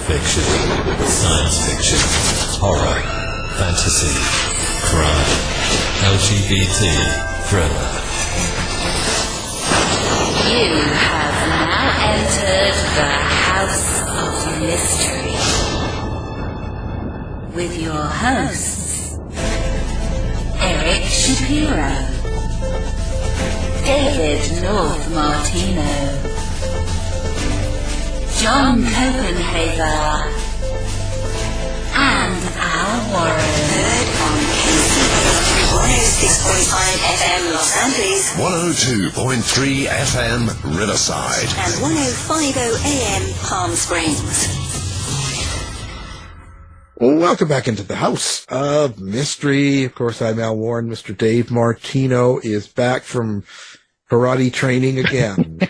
fiction, science fiction, horror, fantasy, crime, LGBT, thriller. You have now entered the House of Mystery with your hosts, Eric Shapiro, David North Martino, John Copenhaver, and Al Warren. Heard on KCBQ 106.5 FM Los Angeles, 102.3 FM Riverside, and 105.0 AM Palm Springs. Welcome back into the House of Mystery. Of course, I'm Al Warren. Mr. Dave Martino is back from karate training again.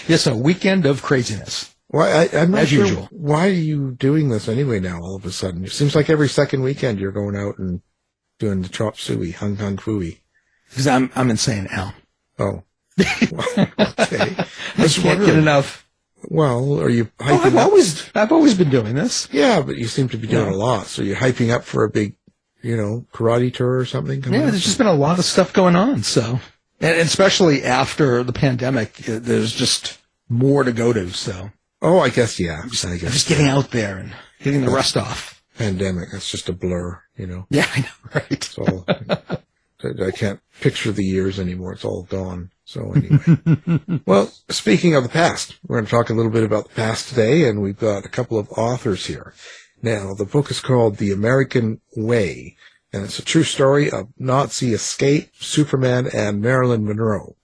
Yes, a weekend of craziness. Why? I'm not as sure. usual. Why are you doing this anyway now, all of a sudden? It seems like every second weekend you're going out and doing the chop suey, hung fooey. Because I'm insane, Al. Oh. Well, okay. I can't get enough. Well, are you hyping up? I've always been doing this. Yeah, but you seem to be doing a lot. So you're hyping up for a big, karate tour or something? Yeah, there's just been a lot of stuff going on. So, and especially after the pandemic, there's just more to go to. So, I guess, yeah. I'm just getting out there and getting the rust off. Pandemic, that's just a blur, Yeah, I know, right? So I can't picture the years anymore. It's all gone. So anyway. Well, speaking of the past, we're going to talk a little bit about the past today, and we've got a couple of authors here. Now, the book is called The American Way, and it's a true story of Nazi escape, Superman, and Marilyn Monroe.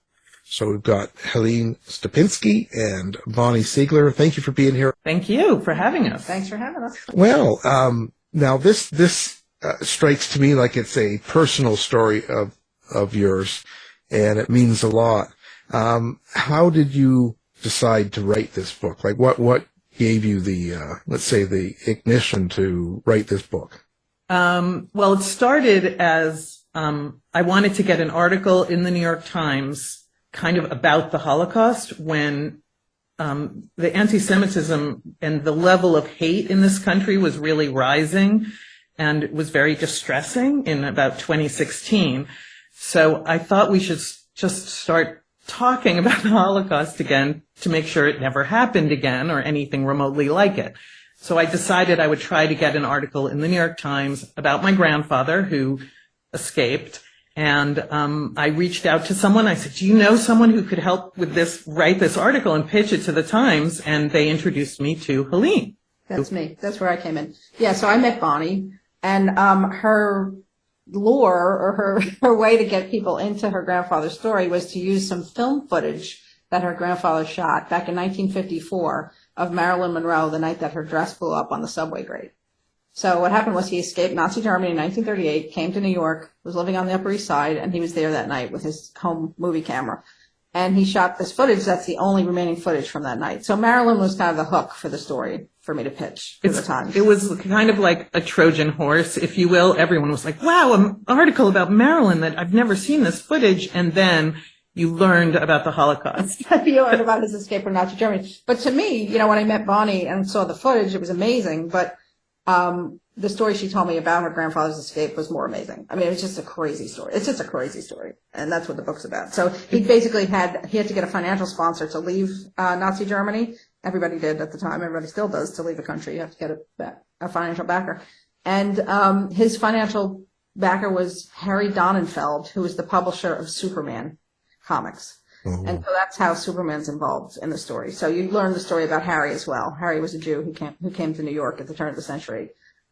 So we've got Helene Stapinski and Bonnie Siegler. Thank you for being here. Thank you for having us. Thanks for having us. Well, now this strikes to me like it's a personal story of yours, and it means a lot. How did you decide to write this book? Like, what gave you the, let's say, the ignition to write this book? Well, it started as I wanted to get an article in the New York Times kind of about the Holocaust when the anti-Semitism and the level of hate in this country was really rising, and it was very distressing in about 2016. So I thought we should just start talking about the Holocaust again to make sure it never happened again or anything remotely like it. So I decided I would try to get an article in the New York Times about my grandfather who escaped. And I reached out to someone. I said, do you know someone who could help with this, write this article and pitch it to the Times? And they introduced me to Helene. That's me. That's where I came in. Yeah, so I met Bonnie, and her lure, or her way to get people into her grandfather's story, was to use some film footage that her grandfather shot back in 1954 of Marilyn Monroe the night that her dress blew up on the subway grate. So what happened was he escaped Nazi Germany in 1938, came to New York, was living on the Upper East Side, and he was there that night with his home movie camera. And he shot this footage. That's the only remaining footage from that night. So Marilyn was kind of the hook for the story for me to pitch at the time. It was kind of like a Trojan horse, if you will. Everyone was like, wow, an article about Marilyn that I've never seen this footage. And then you learned about the Holocaust. You learned about his escape from Nazi Germany. But to me, when I met Bonnie and saw the footage, it was amazing. But the story she told me about her grandfather's escape was more amazing. I mean, it was just a crazy story. It's just a crazy story. And that's what the book's about. So he basically had to get a financial sponsor to leave Nazi Germany. Everybody did at the time. Everybody still does to leave a country. You have to get a financial backer. And his financial backer was Harry Donenfeld, who was the publisher of Superman comics. Mm-hmm. And so that's how Superman's involved in the story. So you learn the story about Harry as well. Harry was a Jew who came to New York at the turn of the century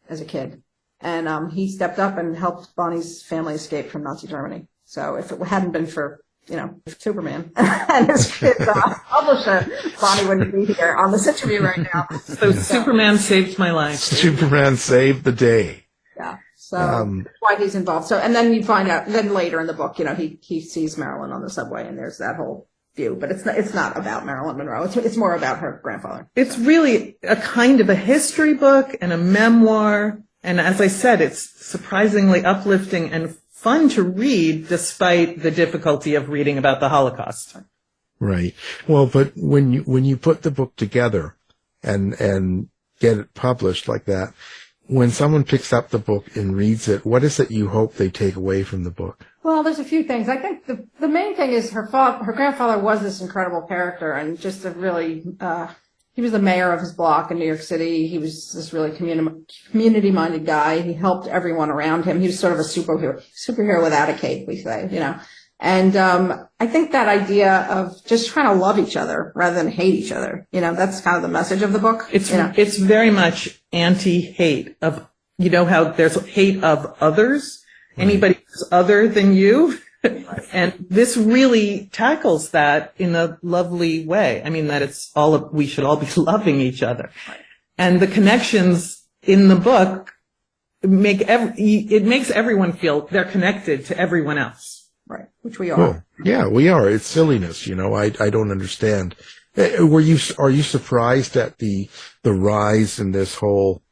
as a kid. And he stepped up and helped Bonnie's family escape from Nazi Germany. So if it hadn't been for, Superman and his kid's publisher, Bonnie wouldn't be here on this interview right now. So Superman saved my life. Superman saved the day. Yeah. So that's why he's involved. So, and then you find out, then later in the book, he sees Marilyn on the subway, and there's that whole view. But it's not about Marilyn Monroe. It's more about her grandfather. It's really a kind of a history book and a memoir. And as I said, it's surprisingly uplifting and fun to read despite the difficulty of reading about the Holocaust. Right. Well, but when you put the book together and get it published like that. When someone picks up the book and reads it, what is it you hope they take away from the book? Well, there's a few things. I think the main thing is her grandfather was this incredible character, and just a really, he was the mayor of his block in New York City. He was this really community-minded guy. He helped everyone around him. He was sort of a superhero without a cape, we say, you know. And I think that idea of just trying to love each other rather than hate each other, you know, that's kind of the message of the book. It's very much anti-hate of, you know, how there's hate of others. Anybody who's other than you. And this really tackles that in a lovely way. I mean, that we should all be loving each other. And the connections in the book it makes everyone feel they're connected to everyone else. Right. Which we are. Well, yeah, we are. It's silliness, you know. I don't understand. Are you surprised at the rise in this whole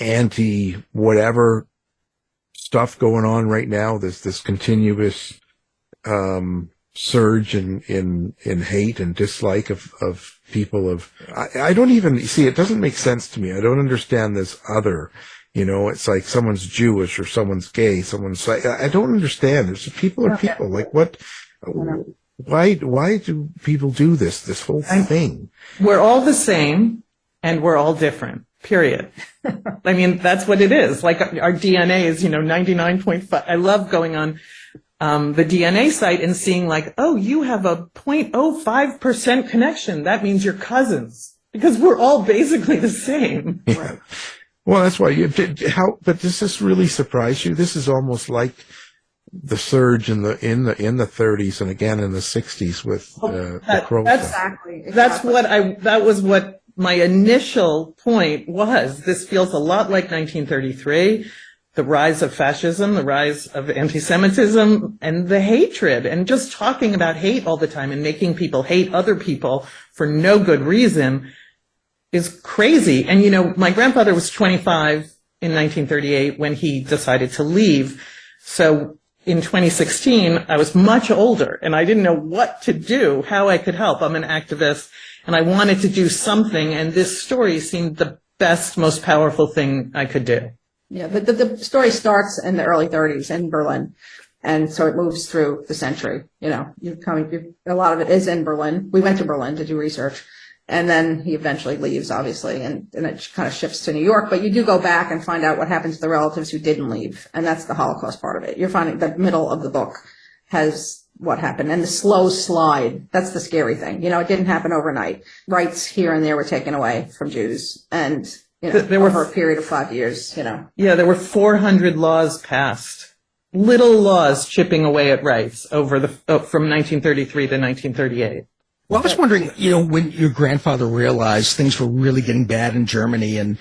anti-whatever stuff going on right now? This continuous surge in hate and dislike of people. I don't even see. It doesn't make sense to me. I don't understand this other. You know, it's like someone's Jewish or someone's gay. Someone's like, I don't understand. It's people are people. Like what? Why do people do this whole thing? We're all the same and we're all different. Period. I mean, that's what it is. Like our DNA is, 99.5. I love going on the DNA site and seeing like, oh, you have a 0.05% connection. That means you're cousins because we're all basically the same. Yeah. Well, that's why but does this really surprise you? This is almost like the surge in the 30s and again in the 60s with the Crow. Exactly. That was what my initial point was. This feels a lot like 1933, the rise of fascism, the rise of anti-Semitism, and the hatred, and just talking about hate all the time and making people hate other people for no good reason is crazy. And, my grandfather was 25 in 1938 when he decided to leave. So in 2016, I was much older and I didn't know what to do, how I could help. I'm an activist. And I wanted to do something, and this story seemed the best, most powerful thing I could do. Yeah, the story starts in the early 30s in Berlin, and so it moves through the century. A lot of it is in Berlin. We went to Berlin to do research, and then he eventually leaves, obviously, and it kind of shifts to New York. But you do go back and find out what happened to the relatives who didn't leave, and that's the Holocaust part of it. You're finding the middle of the book has what happened, and the slow slide, that's the scary thing. It didn't happen overnight. Rights here and there were taken away from Jews, and there were over a period of 5 years. Yeah, there were 400 laws passed, little laws chipping away at rights from 1933 to 1938. Well, I was wondering, when your grandfather realized things were really getting bad in Germany, and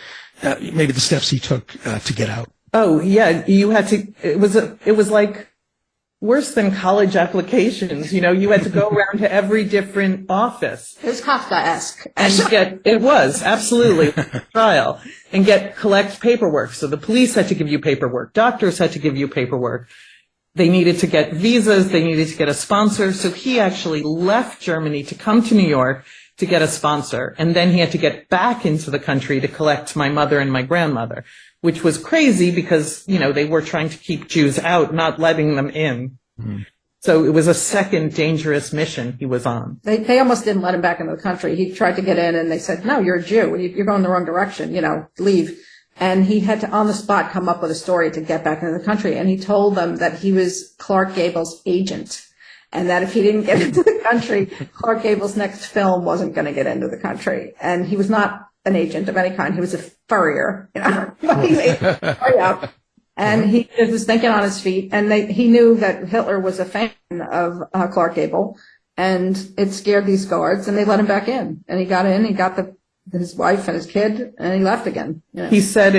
maybe the steps he took to get out. Oh yeah, you had to. It was like worse than college applications. You had to go around to every different office. It was Kafkaesque. And it was, absolutely, trial. And collect paperwork. So the police had to give you paperwork. Doctors had to give you paperwork. They needed to get visas. They needed to get a sponsor. So he actually left Germany to come to New York to get a sponsor. And then he had to get back into the country to collect my mother and my grandmother, which was crazy because, they were trying to keep Jews out, not letting them in. Mm. So it was a second dangerous mission he was on. They almost didn't let him back into the country. He tried to get in and they said, no, you're a Jew. You're going the wrong direction, leave. And he had to, on the spot, come up with a story to get back into the country. And he told them that he was Clark Gable's agent. And that if he didn't get into the country, Clark Gable's next film wasn't going to get into the country. And he was not an agent of any kind. He was a furrier, and he was thinking on his feet. And he knew that Hitler was a fan of Clark Gable, and it scared these guards, and they let him back in. And he got in. He got his wife and his kid, and he left again. He said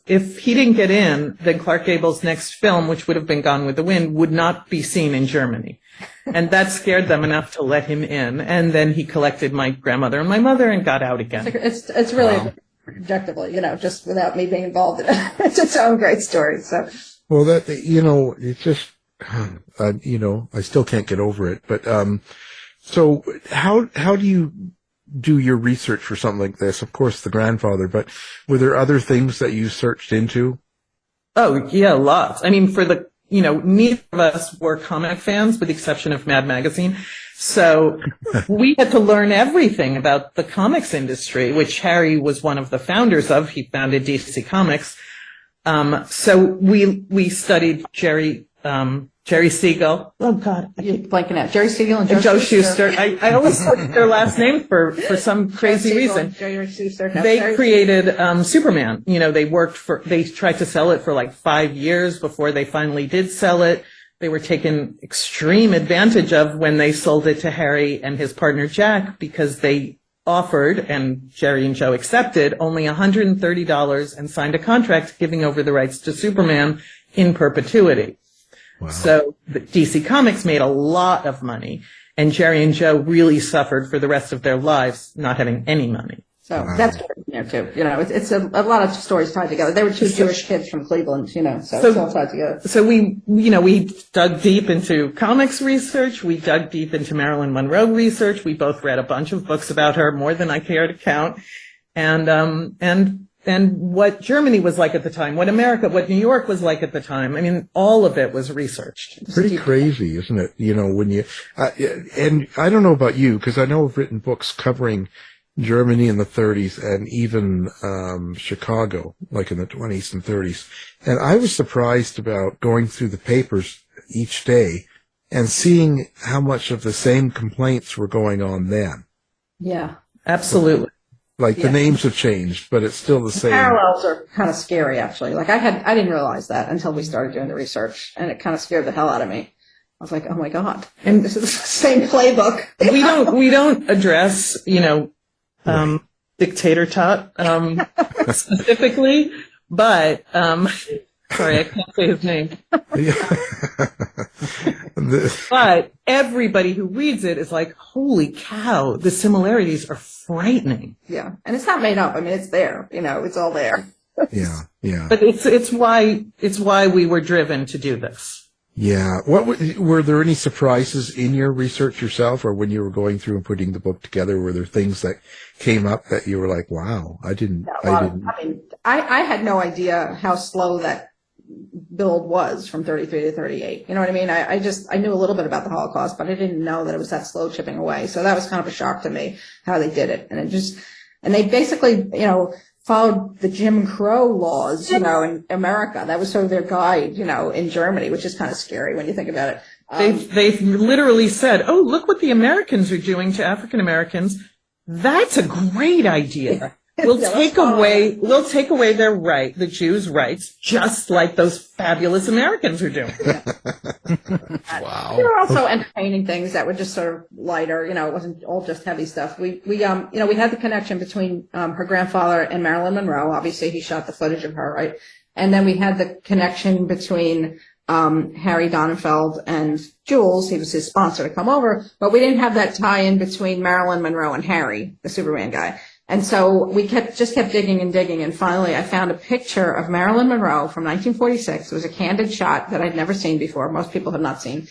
if he didn't get in, then Clark Gable's next film, which would have been Gone with the Wind, would not be seen in Germany. And that scared them enough to let him in. And then he collected my grandmother and my mother and got out again. It's really objectively, just without me being involved in it. It's its own great story. So. Well, it's just, I still can't get over it. But so how do you do your research for something like this? Of course, the grandfather, but were there other things that you searched into? Oh, yeah, lots. I mean, neither of us were comic fans with the exception of Mad Magazine. So we had to learn everything about the comics industry, which Harry was one of the founders of. He founded DC Comics. So we studied Jerry Siegel. Oh God, I keep blanking out. Jerry Siegel and Joe Shuster. I always switched their last name for some crazy reason. Jerry Shuster. They created Superman. They tried to sell it for like 5 years before they finally did sell it. They were taken extreme advantage of when they sold it to Harry and his partner Jack, because they offered, and Jerry and Joe accepted, only $130 and signed a contract giving over the rights to Superman in perpetuity. Wow. So the DC Comics made a lot of money, and Jerry and Joe really suffered for the rest of their lives not having any money. So that's good in there too. It's a lot of stories tied together. They were two Jewish kids from Cleveland, so it's all tied together. So we dug deep into comics research. We dug deep into Marilyn Monroe research. We both read a bunch of books about her, more than I care to count. And what Germany was like at the time, what New York was like at the time. I mean, all of it was researched. Pretty crazy, isn't it? When you, and I don't know about you, because I know I've written books covering Germany in the 30s and even Chicago, like in the 20s and 30s. And I was surprised about going through the papers each day and seeing how much of the same complaints were going on then. Yeah, absolutely. The names have changed, but it's still the same. Parallels are kind of scary, actually. I didn't realize that until we started doing the research, and it kind of scared the hell out of me. I was like, oh my God. And this is the same playbook. We don't address, Dictator Tot, specifically, but, sorry, I can't say his name. But everybody who reads it is like, holy cow, the similarities are frightening. Yeah. And it's not made up. I mean, it's there, it's all there. Yeah. But it's why we were driven to do this. Yeah. Were there any surprises in your research yourself, or when you were going through and putting the book together, were there things that came up that you were like, wow, I didn't. I had no idea how slow that build was from 33 to 38. You know what I mean? I knew a little bit about the Holocaust, but I didn't know that it was that slow chipping away. So that was kind of a shock to me, how they did it. And they basically, followed the Jim Crow laws, in America. That was sort of their guide, in Germany, which is kind of scary when you think about it. They've literally said, oh, look what the Americans are doing to African Americans. That's a great idea. We'll take away the Jews' rights, just like those fabulous Americans are doing. Wow. There were also entertaining things that were just sort of lighter, it wasn't all just heavy stuff. We had the connection between, her grandfather and Marilyn Monroe. Obviously, he shot the footage of her, right? And then we had the connection between, Harry Donenfeld and Jules. He was his sponsor to come over, but we didn't have that tie-in between Marilyn Monroe and Harry, the Superman guy. And so we kept digging and digging, and finally I found a picture of Marilyn Monroe from 1946. It was a candid shot that I'd never seen before. Most people have not seen.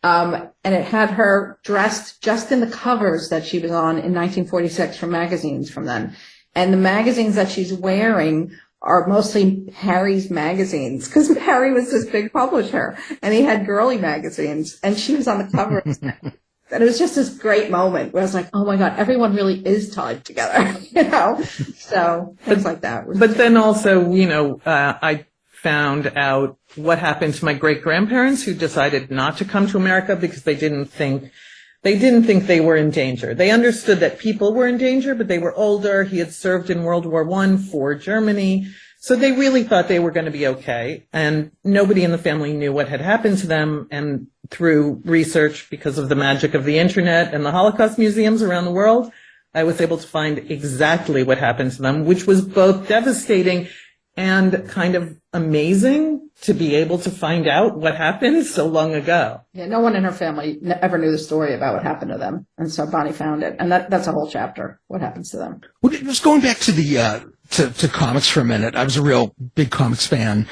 And it had her dressed just in the covers that she was on in 1946 from magazines from then. And the magazines that she's wearing are mostly Harry's magazines, because Harry was this big publisher, and he had girly magazines, and she was on the cover. And it was just this great moment where I was like, oh my God, everyone really is tied together, So things like that. But then also, I found out what happened to my great grandparents who decided not to come to America because they didn't think they were in danger. They understood that people were in danger, but they were older. He had served in World War I for Germany. So they really thought they were going to be okay. And nobody in the family knew what had happened to them. And through research, because of the magic of the internet and the Holocaust museums around the world, I was able to find exactly what happened to them, which was both devastating and kind of amazing to be able to find out what happened so long ago. Yeah, no one in her family ever knew the story about what happened to them. And so Bonnie found it. And that's a whole chapter, what happens to them. Well, just going back to the to comics for a minute. I was a real big comics fan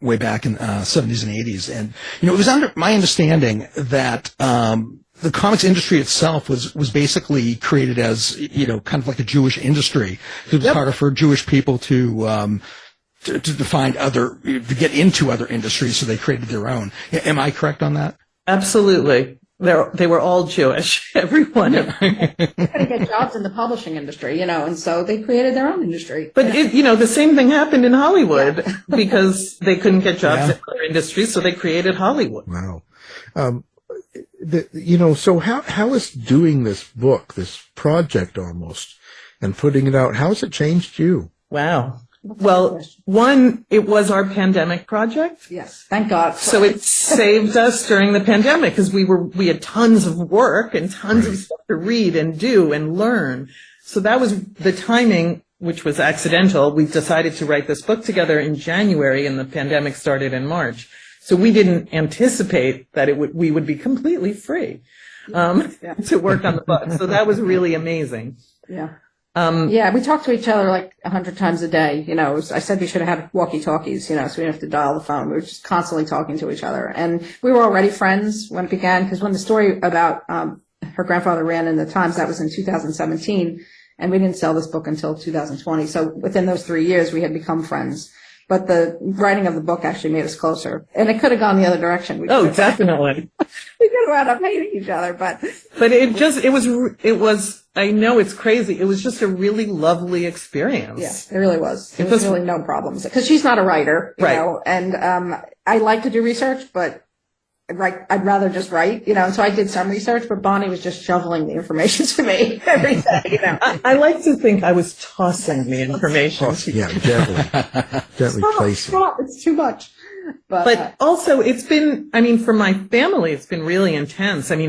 way back in 70s and 80s. And, it was under my understanding that the comics industry itself was basically created as, kind of like a Jewish industry. It was harder for Jewish people to find to get into other industries, so they created their own. Am I correct on that? Absolutely. They were all Jewish, everyone. They couldn't get jobs in the publishing industry, and so they created their own industry. But the same thing happened in Hollywood because they couldn't get jobs in other industries, so they created Hollywood. Wow. So how is doing this book, this project almost, and putting it out, how has it changed you? Wow. Well, one, it was our pandemic project. Yes, thank God. So it saved us during the pandemic because we had tons of work and tons of stuff to read and do and learn. So that was the timing, which was accidental. We decided to write this book together in January, and the pandemic started in March. So we didn't anticipate that we would be completely free to work on the book. So that was really amazing. Yeah. We talked to each other like 100 times a day. I said we should have had walkie-talkies, so we didn't have to dial the phone. We were just constantly talking to each other. And we were already friends when it began, because when the story about her grandfather ran in the Times, that was in 2017, and we didn't sell this book until 2020. So within those 3 years, we had become friends. But the writing of the book actually made us closer. And it could have gone the other direction. Definitely. We could have wound up hating each other, but it was, I know it's crazy. It was just a really lovely experience. Yeah, it really was. There was really no problems. Because she's not a writer, you know, and I like to do research, but I'd rather just write, and so I did some research, but Bonnie was just shoveling the information to me every day, I like to think I was tossing the information. Gently placing. It's too much. But also it's been, for my family, it's been really intense. I'm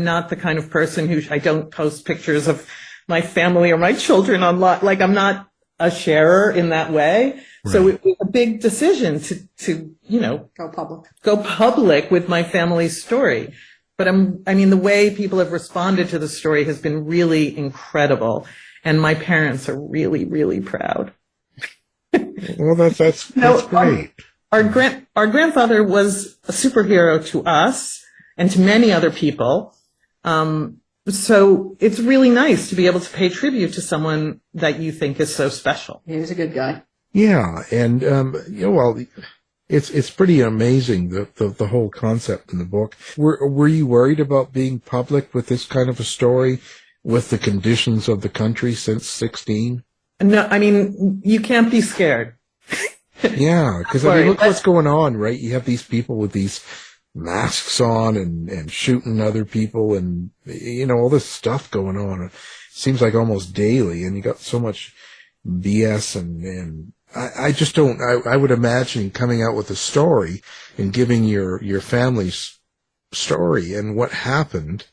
not the kind of person I don't post pictures of my family or my children online. Like, I'm not a sharer in that way. Right. So it was a big decision to go public with my family's story. But the way people have responded to the story has been really incredible. And my parents are really, really proud. Well, that's great. Our grandfather was a superhero to us and to many other people. So it's really nice to be able to pay tribute to someone that you think is so special. He was a good guy. Yeah, and it's pretty amazing the whole concept in the book. Were you worried about being public with this kind of a story, with the conditions of the country since 16? No, you can't be scared. Yeah, because look what's going on, right? You have these people with these masks on and shooting other people, and all this stuff going on. It seems like almost daily, and you got so much BS and I just don't. I would imagine coming out with a story and giving your family's story and what happened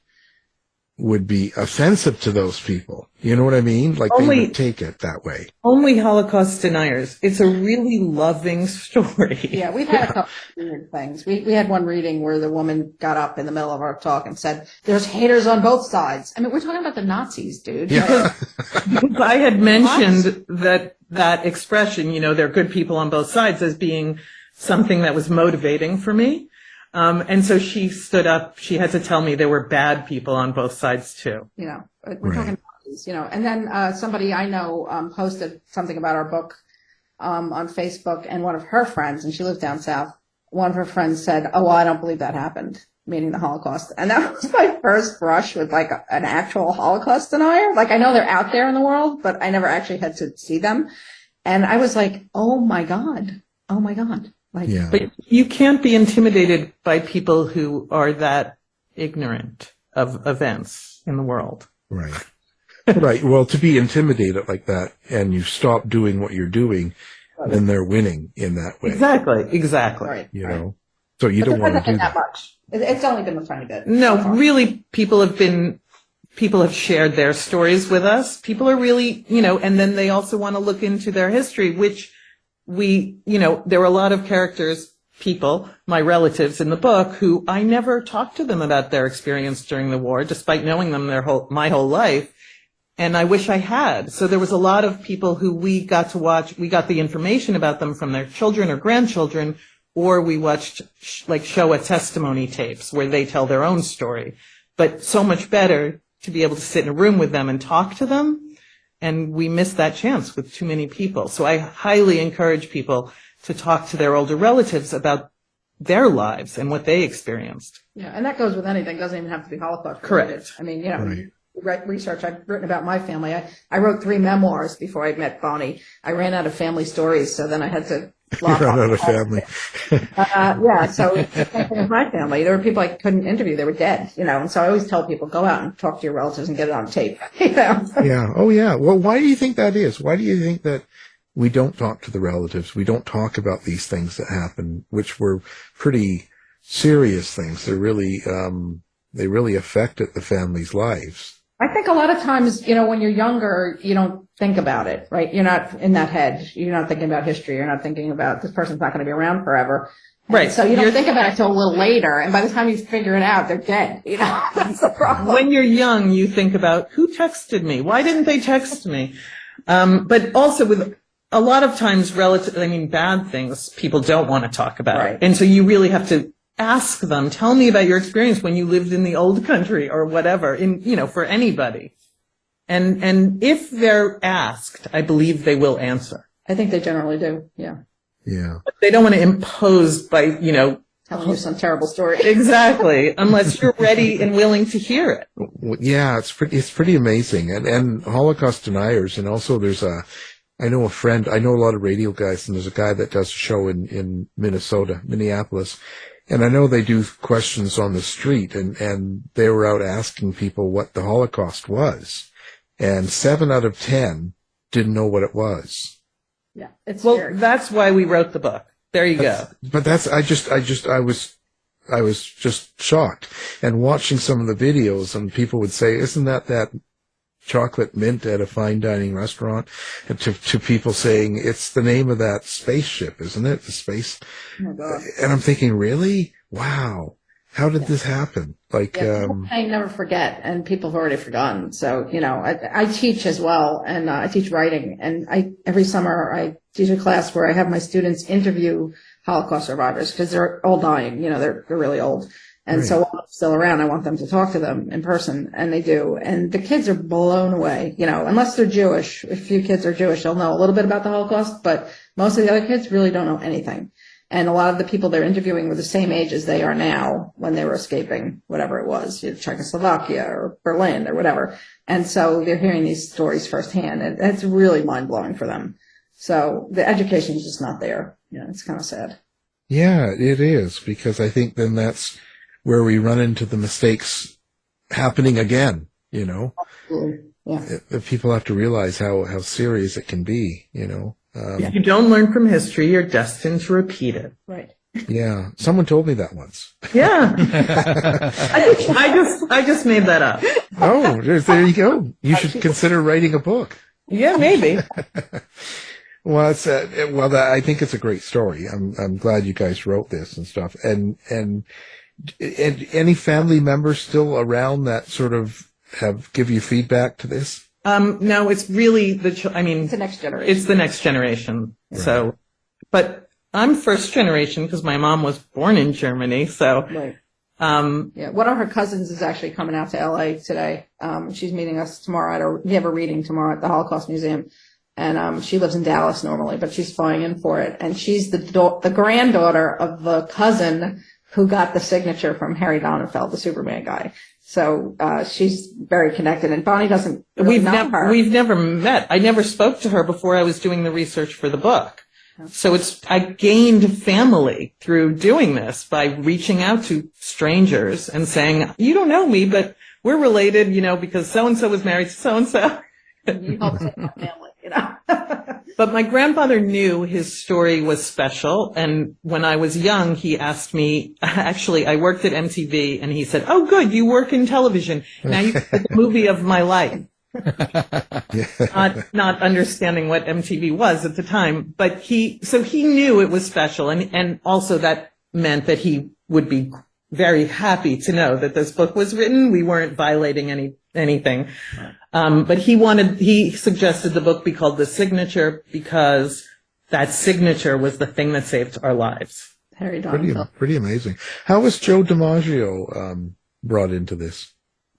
would be offensive to those people. You know what I mean? Like, they would take it that way. Only Holocaust deniers. It's a really loving story. Yeah, we've had a couple of weird things. We had one reading where the woman got up in the middle of our talk and said, "There's haters on both sides." We're talking about the Nazis, dude. Yeah. Because I had mentioned that expression, there are good people on both sides, as being something that was motivating for me. And so she stood up. She had to tell me there were bad people on both sides too. We're talking Nazis, and then somebody I know posted something about our book on Facebook, and one of her friends, and she lives down south, one of her friends said, "Oh, well, I don't believe that happened," meaning the Holocaust. And that was my first brush with an actual Holocaust denier. Like, I know they're out there in the world, but I never actually had to see them. And I was like, oh my God. But you can't be intimidated by people who are that ignorant of events in the world. Right. Right. Well, to be intimidated like that and you stop doing what you're doing, then they're winning in that way. Exactly. Right. So you don't want to do that much. It's only been a tiny bit. No, really, people have shared their stories with us. People are really, and then they also want to look into their history, which there were a lot of people, my relatives in the book, who I never talked to them about their experience during the war, despite knowing them my whole life. And I wish I had. So there was a lot of people who we got to watch. We got the information about them from their children or grandchildren or we watched like Showa testimony tapes where they tell their own story. But so much better to be able to sit in a room with them and talk to them. And we miss that chance with too many people. So I highly encourage people to talk to their older relatives about their lives and what they experienced. Yeah, and that goes with anything. It doesn't even have to be Holocaust related. Correct. I mean, research I've written about my family. I wrote 3 memoirs before I met Bonnie. I ran out of family stories, so then I had to Ran out of family. yeah, so it's the same thing with my family. There were people I couldn't interview; they were dead, and so I always tell people, go out and talk to your relatives and get it on tape. Yeah. Oh, yeah. Well, why do you think that is? Why do you think that we don't talk to the relatives? We don't talk about these things that happened, which were pretty serious things. They really affected the family's lives. I think a lot of times, when you're younger, you don't think about it, right? You're not in that head. You're not thinking about history. You're not thinking about this person's not going to be around forever. Right. So you don't think about it till a little later. And by the time you figure it out, they're dead. That's the problem. When you're young, you think about who texted me? Why didn't they text me? But also with a lot of times bad things people don't want to talk about. Right. And so you really have to ask them, tell me about your experience when you lived in the old country or whatever, for anybody. And if they're asked, I believe they will answer. I think they generally do. Yeah. Yeah. But they don't want to impose by, telling you some terrible story. Exactly. Unless you're ready and willing to hear it. Yeah, it's pretty amazing. And Holocaust deniers, and also I know a lot of radio guys, and there's a guy that does a show in Minneapolis. And I know they do questions on the street, and they were out asking people what the Holocaust was. And 7 out of 10 didn't know what it was. Yeah, it's well, scary. That's why we wrote the book. There you go. But I was just shocked. And watching some of the videos, and people would say, isn't that chocolate mint at a fine dining restaurant? And to people saying, it's the name of that spaceship, isn't it? The space. Oh my God. And I'm thinking, really? Wow. How did this happen? I never forget, and people have already forgotten. So, I teach as well, and I teach writing, and every summer I teach a class where I have my students interview Holocaust survivors because they're all dying. They're really old. And Right. so while I'm still around, I want them to talk to them in person, and they do. And the kids are blown away, unless they're Jewish. If a few kids are Jewish, they'll know a little bit about the Holocaust, but most of the other kids really don't know anything. And a lot of the people they're interviewing were the same age as they are now when they were escaping whatever it was, Czechoslovakia or Berlin or whatever. And so they're hearing these stories firsthand, and it's really mind-blowing for them. So the education is just not there. It's kind of sad. Yeah, it is, because I think then that's where we run into the mistakes happening again, Absolutely. Yeah. People have to realize how serious it can be, If you don't learn from history, you're destined to repeat it. Right. Yeah. Someone told me that once. Yeah. I just made that up. Oh, there you go. You should consider writing a book. Yeah, maybe. Well, I think it's a great story. I'm glad you guys wrote this and stuff. And any family members still around that sort of give you feedback to this? No, it's really It's the next generation. It's the next generation. Right. So, but I'm first generation because my mom was born in Germany. So, right. One of her cousins is actually coming out to LA today. She's meeting us tomorrow we have a reading tomorrow at the Holocaust Museum. And, she lives in Dallas normally, but she's flying in for it. And she's the granddaughter of the cousin who got the signature from Harry Donenfeld, the Superman guy. So, she's very connected, and Bonnie doesn't really know her. We've never met. I never spoke to her before I was doing the research for the book. So I gained family through doing this by reaching out to strangers and saying, you don't know me, but we're related, because so-and-so was married to so-and-so. You help save my family, But my grandfather knew his story was special. And when I was young, he asked me, actually, I worked at MTV, and he said, oh, good, you work in television. Now you get the movie of my life. Not understanding what MTV was at the time, but he knew it was special. And also that meant that he would be very happy to know that this book was written. We weren't violating anything. But he suggested the book be called The Signature because that signature was the thing that saved our lives. Harry Donenfeld. Pretty amazing. How was Joe DiMaggio brought into this?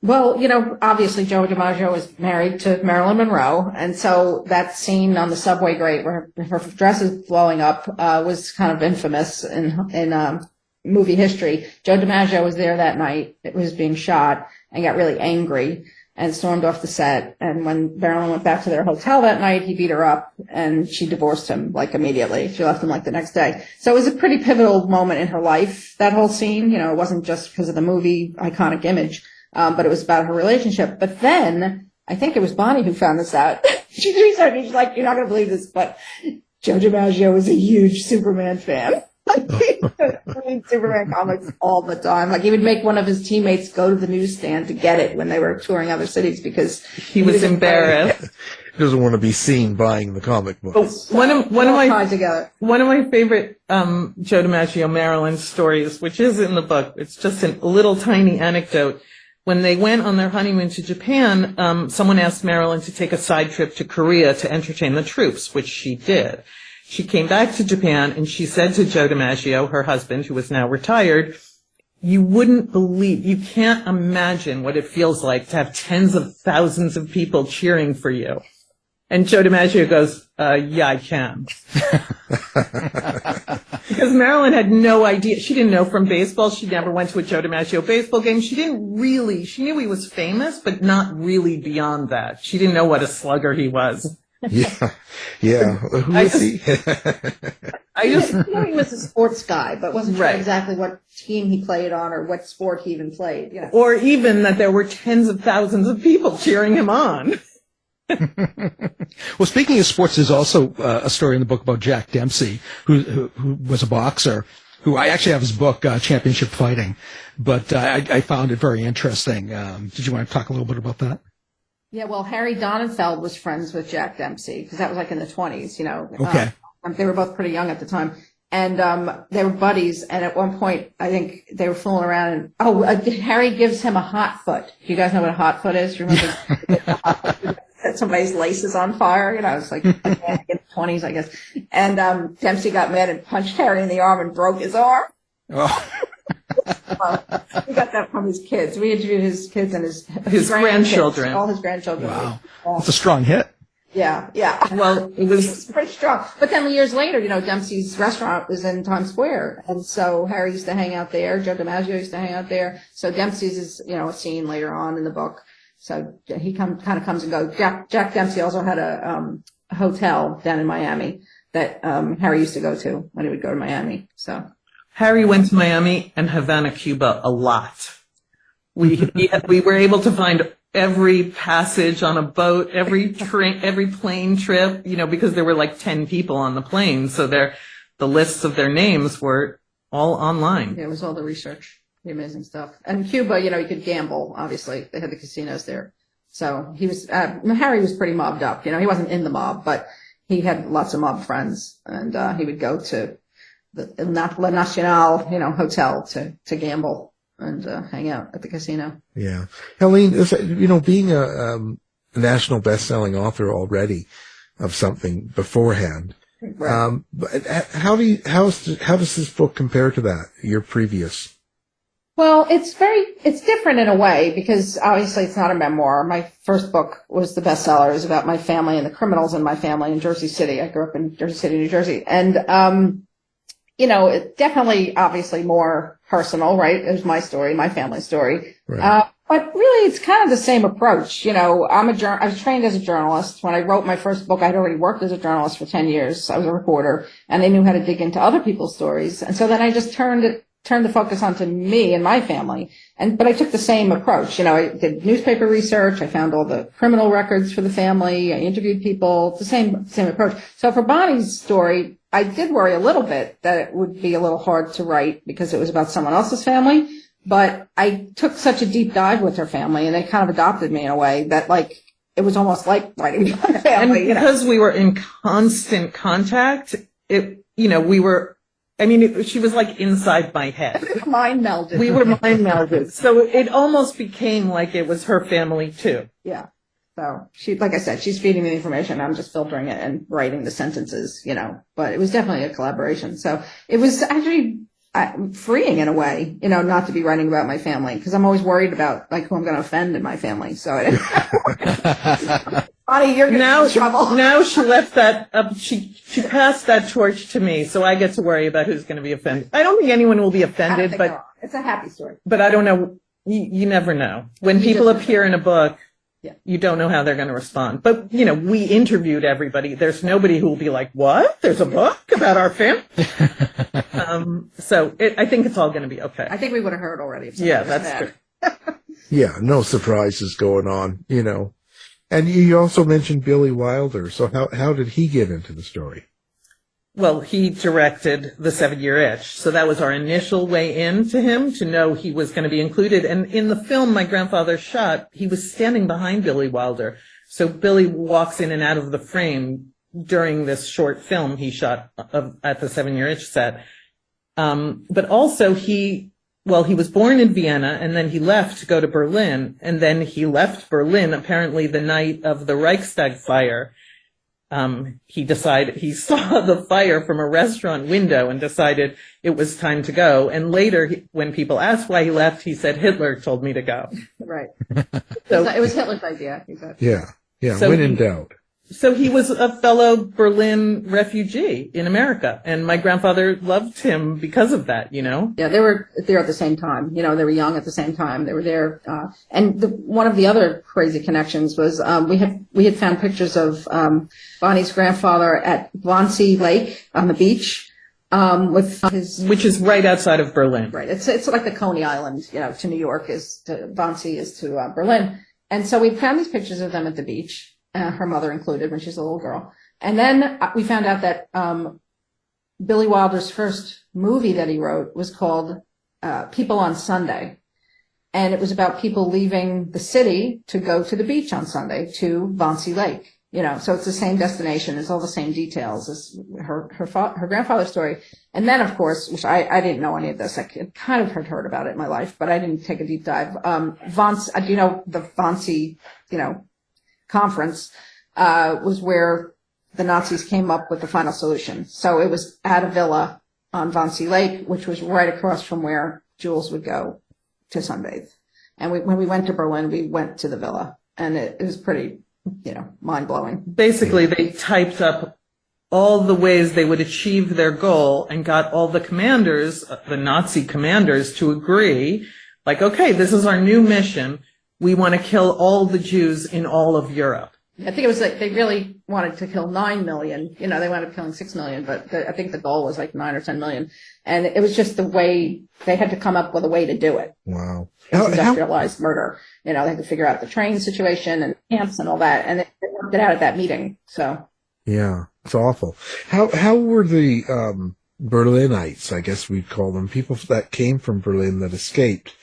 Well, obviously Joe DiMaggio was married to Marilyn Monroe, and so that scene on the subway grate where her dress is blowing up was kind of infamous in movie history. Joe DiMaggio was there that night. It was being shot and got really angry and stormed off the set. And when Marilyn went back to their hotel that night, he beat her up and she divorced him like immediately. She left him like the next day. So it was a pretty pivotal moment in her life, that whole scene. It wasn't just because of the movie iconic image. But it was about her relationship. But then, I think it was Bonnie who found this out. She researched it. She's like, you're not going to believe this, but Joe DiMaggio was a huge Superman fan. Like, he would read Superman comics all the time. Like, he would make one of his teammates go to the newsstand to get it when they were touring other cities because he was embarrassed. He doesn't want to be seen buying the comic books. One of my favorite Joe DiMaggio Marilyn stories, which is in the book, it's just a little tiny anecdote. When they went on their honeymoon to Japan, someone asked Marilyn to take a side trip to Korea to entertain the troops, which she did. She came back to Japan and she said to Joe DiMaggio, her husband, who was now retired, you can't imagine what it feels like to have tens of thousands of people cheering for you. And Joe DiMaggio goes, yeah, I can. Because Marilyn had no idea. She didn't know from baseball. She never went to a Joe DiMaggio baseball game. She knew he was famous, but not really beyond that. She didn't know what a slugger he was. Yeah. Who is he? I just knew he was a sports guy, but wasn't sure exactly what team he played on or what sport he even played. Or even that there were tens of thousands of people cheering him on. Well, speaking of sports, there's also a story in the book about Jack Dempsey, who was a boxer, who I actually have his book, Championship Fighting, but I found it very interesting. Did you want to talk a little bit about that? Yeah, well, Harry Donenfeld was friends with Jack Dempsey because that was like in the 20s, Okay. They were both pretty young at the time. And they were buddies, and at one point, I think they were fooling around, and Harry gives him a hot foot. Do you guys know what a hot foot is? You remember set somebody's laces on fire? It's like in the 20s, I guess. And Dempsey got mad and punched Harry in the arm and broke his arm. Oh. We got that from his kids. We interviewed his kids and his grandchildren. All his grandchildren. Wow. That's a strong hit. Yeah. Well, it was pretty strong. But then years later, Dempsey's restaurant was in Times Square. And so Harry used to hang out there. Joe DiMaggio used to hang out there. So Dempsey's is, a scene later on in the book. So he kind of comes and goes. Jack Dempsey also had a hotel down in Miami that Harry used to go to when he would go to Miami. So Harry went to Miami and Havana, Cuba a lot. We were able to find every passage on a boat, every plane trip, because there were like 10 people on the plane. So the lists of their names were all online. Yeah, it was all the research, the amazing stuff. And Cuba, you could gamble, obviously. They had the casinos there. So Harry was pretty mobbed up. He wasn't in the mob, but he had lots of mob friends. And he would go to the La Nacional, hotel to gamble and hang out at the casino. Yeah. Helene, being a national best-selling author already of something beforehand, right. But how does this book compare to that, your previous? Well, it's different in a way because obviously it's not a memoir. My first book was the bestseller. It was about my family and the criminals in my family in Jersey City. I grew up in Jersey City, New Jersey. And, it definitely, obviously more personal, right? It was my story, my family story. Right. But really, it's kind of the same approach. I was trained as a journalist. When I wrote my first book, I'd already worked as a journalist for 10 years. I was a reporter, and I knew how to dig into other people's stories. And so then I just turned the focus onto me and my family. But I took the same approach. I did newspaper research. I found all the criminal records for the family. I interviewed people. The same approach. So for Bonnie's story, I did worry a little bit that it would be a little hard to write because it was about someone else's family. But I took such a deep dive with her family, and they kind of adopted me in a way that, it was almost like writing about a family. And because we were in constant contact, she was like inside my head. Mind melded. We were mind melded. So it almost became like it was her family too. Yeah. So like I said, she's feeding me the information. I'm just filtering it and writing the sentences, but it was definitely a collaboration. So it was actually freeing in a way, not to be writing about my family, because I'm always worried about like who I'm going to offend in my family. So Bonnie, you're in trouble. Now she left that up. She passed that torch to me, so I get to worry about who's going to be offended. I don't think anyone will be offended, but it's a happy story. But I don't know. You never know. When people appear in a book, you don't know how they're going to respond. But, we interviewed everybody. There's nobody who will be like, what? There's a book about our family? I think it's all going to be okay. I think we would have heard already. Yeah, that's true. Yeah, no surprises going on, And you also mentioned Billy Wilder. So how did he get into the story? Well, he directed The 7-Year Itch. So that was our initial way in to him, to know he was going to be included. And in the film my grandfather shot, he was standing behind Billy Wilder. So Billy walks in and out of the frame during this short film he shot at the 7-Year Itch set. But also he was born in Vienna, and then he left to go to Berlin. And then he left Berlin apparently the night of the Reichstag fire. He saw the fire from a restaurant window and decided it was time to go. And later, when people asked why he left, he said, Hitler told me to go. Right. So it was Hitler's idea. Yeah. So when in doubt. So he was a fellow Berlin refugee in America, and my grandfather loved him because of that, Yeah, they were there at the same time. They were young at the same time. They were there. And one of the other crazy connections was we had found pictures of Bonnie's grandfather at Wannsee Lake on the beach with his... Which is right outside of Berlin. Right. It's like the Coney Island, to New York Wannsee is to Berlin. And so we found these pictures of them at the beach. Her mother included, when she was a little girl. And then we found out that Billy Wilder's first movie that he wrote was called People on Sunday. And it was about people leaving the city to go to the beach on Sunday to Wannsee Lake. So it's the same destination. It's all the same details as her grandfather's story. And then, of course, which I didn't know any of this. I kind of had heard about it in my life, but I didn't take a deep dive. The Wannsee, conference was where the Nazis came up with the final solution. So it was at a villa on Wannsee Lake, which was right across from where Jules would go to sunbathe. And when we went to Berlin, we went to the villa, and it was pretty, mind-blowing. Basically, they typed up all the ways they would achieve their goal and got all the commanders, the Nazi commanders, to agree, like, okay, this is our new mission. We want to kill all the Jews in all of Europe. I think it was like they really wanted to kill 9 million. They wound up killing 6 million, but I think the goal was like 9 or 10 million. And it was just the way they had to come up with a way to do it. Wow. Industrialized murder. They had to figure out the train situation and camps and all that. And they worked it out at that meeting. So. Yeah, it's awful. How were the Berlinites, I guess we'd call them, people that came from Berlin that escaped?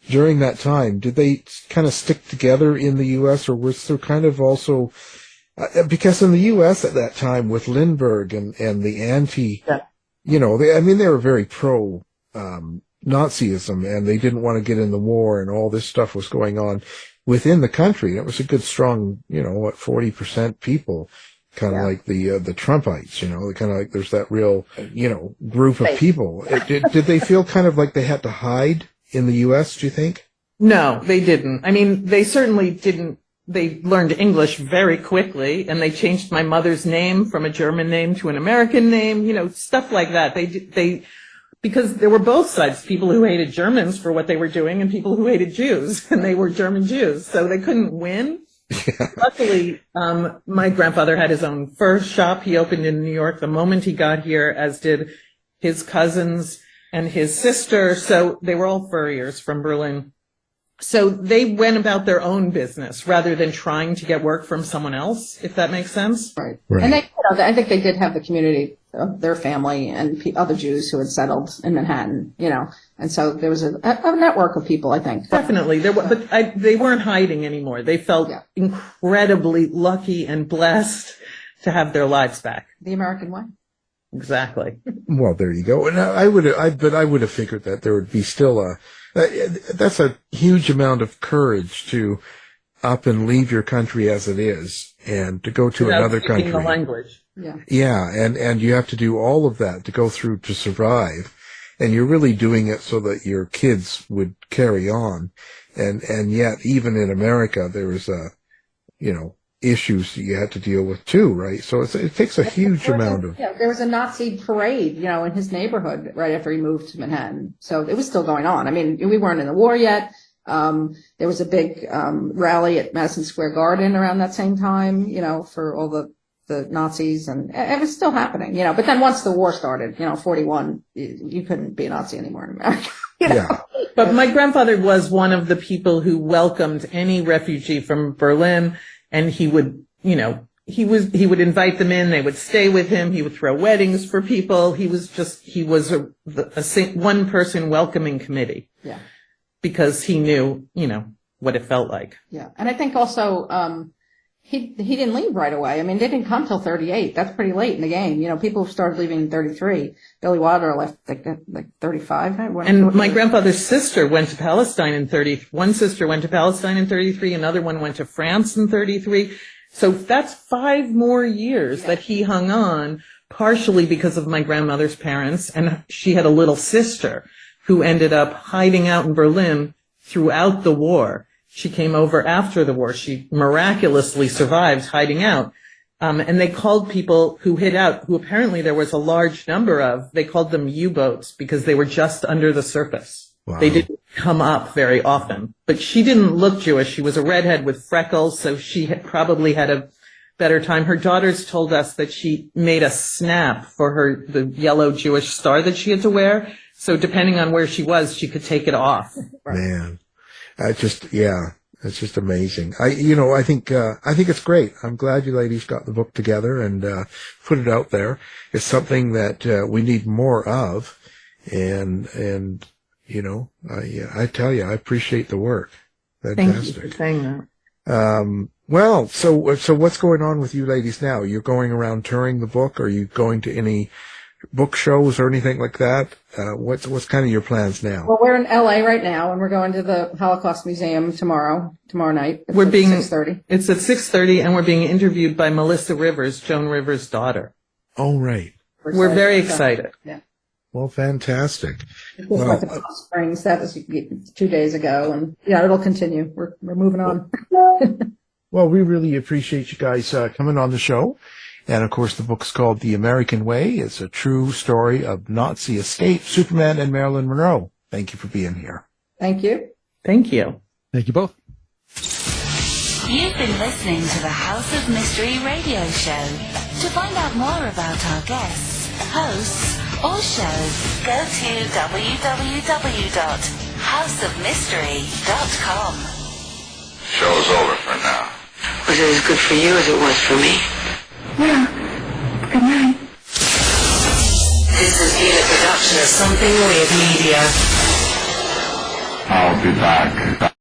During that time, did they kind of stick together in the U.S., or was there kind of also, because in the U.S. at that time with Lindbergh and the anti, they were very pro Nazism, and they didn't want to get in the war, and all this stuff was going on within the country. It was a good, strong, 40% people, kind of like the Trumpites, kind of like there's that real, group of people. Did they feel kind of like they had to hide in the U.S., do you think? No, they didn't. I mean, they certainly didn't. They learned English very quickly, and they changed my mother's name from a German name to an American name, stuff like that. Because there were both sides, people who hated Germans for what they were doing and people who hated Jews, and they were German Jews, so they couldn't win. Yeah. Luckily, my grandfather had his own fur shop. He opened in New York the moment he got here, as did his cousins and his sister, so they were all furriers from Berlin. So they went about their own business rather than trying to get work from someone else, if that makes sense. Right. And I think they did have the community of their family and other Jews who had settled in Manhattan, and so there was a network of people, I think. Definitely. They weren't hiding anymore. They felt incredibly lucky and blessed to have their lives back. The American way. Exactly. Well, there you go. And I would have figured that there would be still that's a huge amount of courage to up and leave your country as it is and to go to Without another speaking country. the language. Yeah. Yeah, and you have to do all of that to go through to survive. And you're really doing it so that your kids would carry on. And yet, even in America, there was issues that you had to deal with too, right? So it takes a huge amount of... Yeah, there was a Nazi parade, in his neighborhood right after he moved to Manhattan. So it was still going on. I mean, we weren't in the war yet. There was a big rally at Madison Square Garden around that same time, for all the Nazis, and it was still happening, but then once the war started, 41, you couldn't be a Nazi anymore in America. Yeah. But my grandfather was one of the people who welcomed any refugee from Berlin, and he would, he would invite them in, they would stay with him, he would throw weddings for people. He was a one person welcoming committee. Yeah. Because he knew, what it felt like. Yeah. And I think also, he didn't leave right away. I mean, they didn't come till 38. That's pretty late in the game. People started leaving in 33. Billy Wilder left like 35. And my grandfather's sister went to Palestine in 30. One sister went to Palestine in 33. Another one went to France in 33. So that's 5 more years that he hung on, partially because of my grandmother's parents. And she had a little sister who ended up hiding out in Berlin throughout the war. She came over after the war. She miraculously survived hiding out. And they called people who hid out, who apparently there was a large number of, they called them U-boats because they were just under the surface. Wow. They didn't come up very often. But she didn't look Jewish. She was a redhead with freckles, so she probably had a better time. Her daughters told us that she made a snap for the yellow Jewish star that she had to wear. So depending on where she was, she could take it off. Man. It's just amazing. I think it's great. I'm glad you ladies got the book together and, put it out there. It's something that, we need more of. And, I tell you, I appreciate the work. Fantastic. Thank you for saying that. Well, so what's going on with you ladies now? You're going around touring the book? Are you going to any book shows or anything like that? What's kind of your plans now? Well, we're in LA right now, and we're going to the Holocaust Museum tomorrow night. It's at 6:30. It's at 6:30, and we're being interviewed by Melissa Rivers, Joan Rivers' daughter. Oh, right. We're very excited. Yeah. Well, fantastic. It was like the Palm Springs. That was 2 days ago, and it'll continue. We're moving on. Well, we really appreciate you guys coming on the show. And, of course, the book's called The American Way. It's a true story of Nazi escape, Superman, and Marilyn Monroe. Thank you for being here. Thank you. Thank you. Thank you both. You've been listening to the House of Mystery radio show. To find out more about our guests, hosts, or shows, go to www.houseofmystery.com. Show's over for now. Was it as good for you as it was for me? Yeah. Good night. This has been a production of Something Weird Media. I'll be back.